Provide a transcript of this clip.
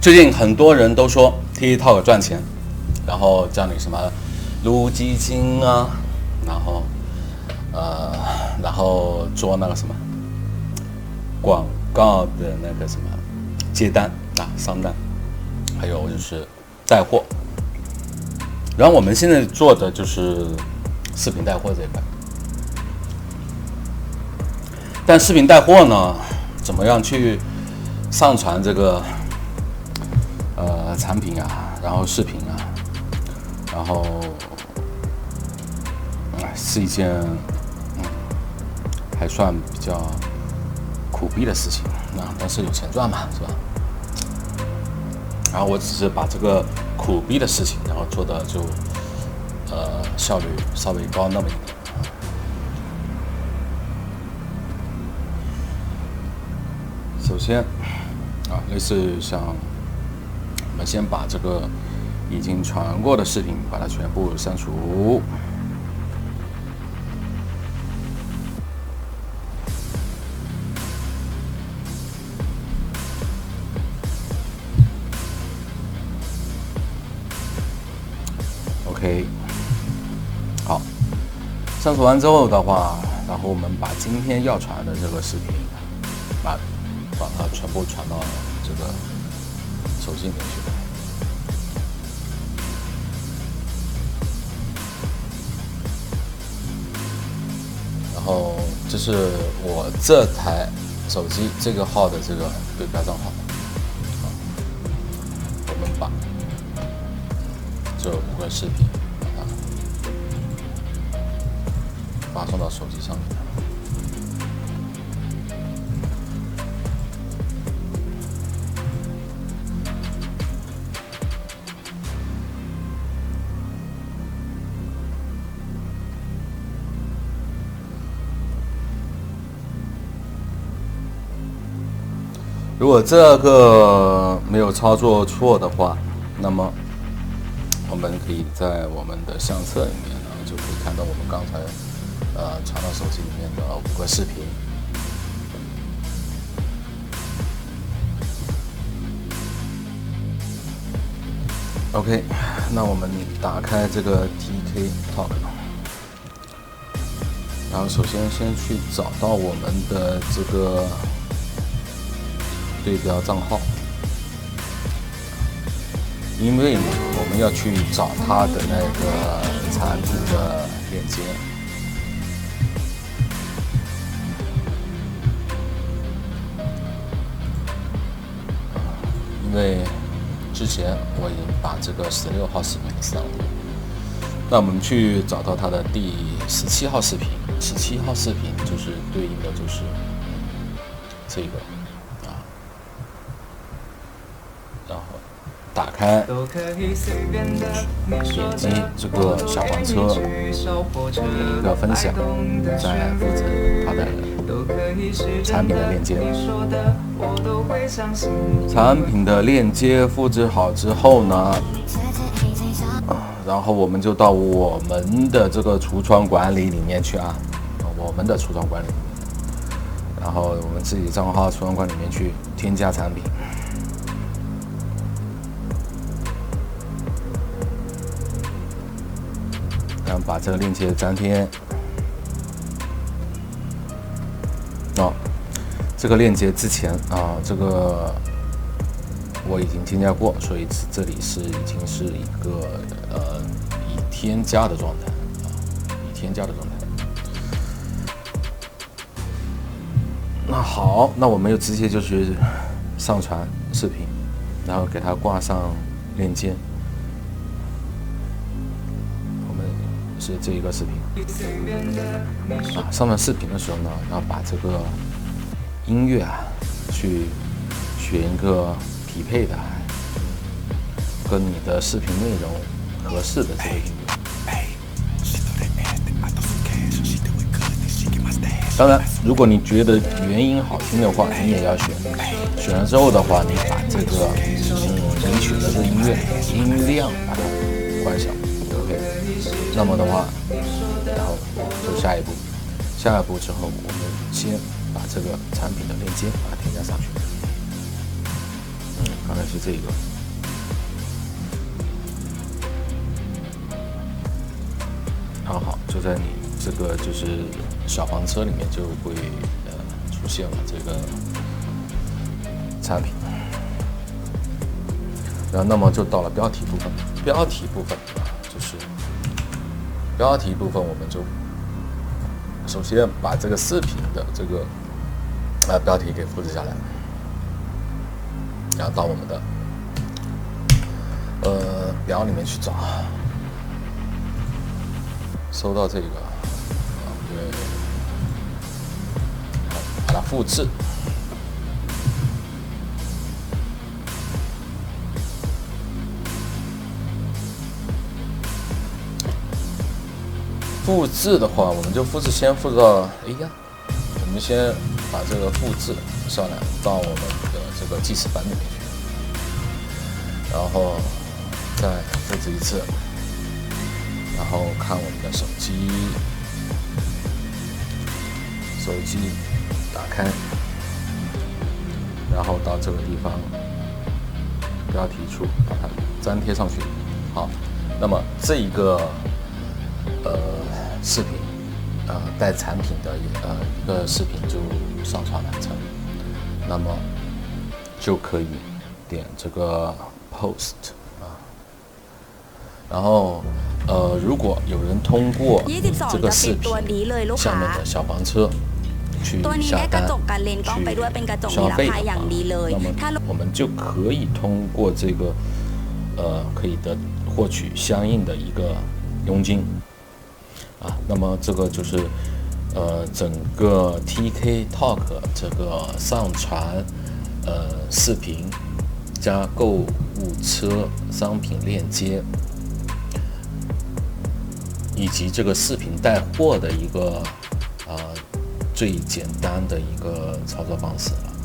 最近很多人都说 TikTok 赚钱，然后叫你什么录基金啊，然后做那个什么广告的那个什么接单啊上单，还有就是带货。然后我们现在做的就是视频带货这一块。但视频带货呢，怎么样去上传这个产品啊，然后视频啊，然后是一件还算比较苦逼的事情啊，但是有钱赚嘛，是吧？然后我只是把这个苦逼的事情，然后做的就效率稍微高那么一点。首先类似像我们先把这个已经传过的视频把它全部删除。OK， 好，删除完之后的话，然后我们把今天要传的这个视频把它全部传到这个手机里面去。然后这是我这台手机这个号的这个对标账号。我们把这5个视频把它发送到手机上面。如果这个没有操作错的话，那么我们可以在我们的相册里面呢，就可以看到我们刚才传到手机里面的5个视频。OK， 那我们打开这个 TikTok， 然后首先去找到我们的这个对标账号，因为我们要去找它的那个产品的链接。因为之前我已经把这个16号视频上了，那我们去找到它的第17号视频，17号视频就是对应的就是这个。然后打开，点击这个小黄车，一个分享，再复制它的产品的链接。产品的链接复制好之后呢，然后我们就到我们的这个橱窗管理里面去啊，我们的橱窗管理里面，然后我们自己账号橱窗管理里面去添加产品。然后把这个链接粘贴。这个链接之前这个我已经添加过，所以这里已经是一个已添加的状态，已添加的状态。那好，那我们就直接就去上传视频，然后给它挂上链接。是这一个视频上传视频的时候呢，要把这个音乐去选一个匹配的，跟你的视频内容合适的这个音乐。当然，如果你觉得原音好听的话，你也要选。选了之后的话，你把这个你选的这个音乐音量把它关小。那么的话，然后就下一步之后，我们先把这个产品的链接把它添加上去。刚才是这个。好，就在你这个就是小黄车里面就会出现了这个产品。然后那么就到了标题部分，标题部分我们就首先把这个视频的这个标题给复制下来，然后到我们的表里面去找，搜到这个对，把它复制。复制的话，我们就先复制到我们先把这个复制上来到我们的这个记事本里面去，然后再复制一次，然后看我们的手机打开，然后到这个地方标题处把它粘贴上去。好，那么这一个视频带产品的一个视频就上传完成，那么就可以点这个 post 然后如果有人通过这个视频下面的小黄车去下单去消费的话，那么我们就可以通过这个可以获取相应的一个佣金。那么这个就是整个 TK Talk 这个上传视频加购物车商品链接以及这个视频带货的一个最简单的一个操作方式了。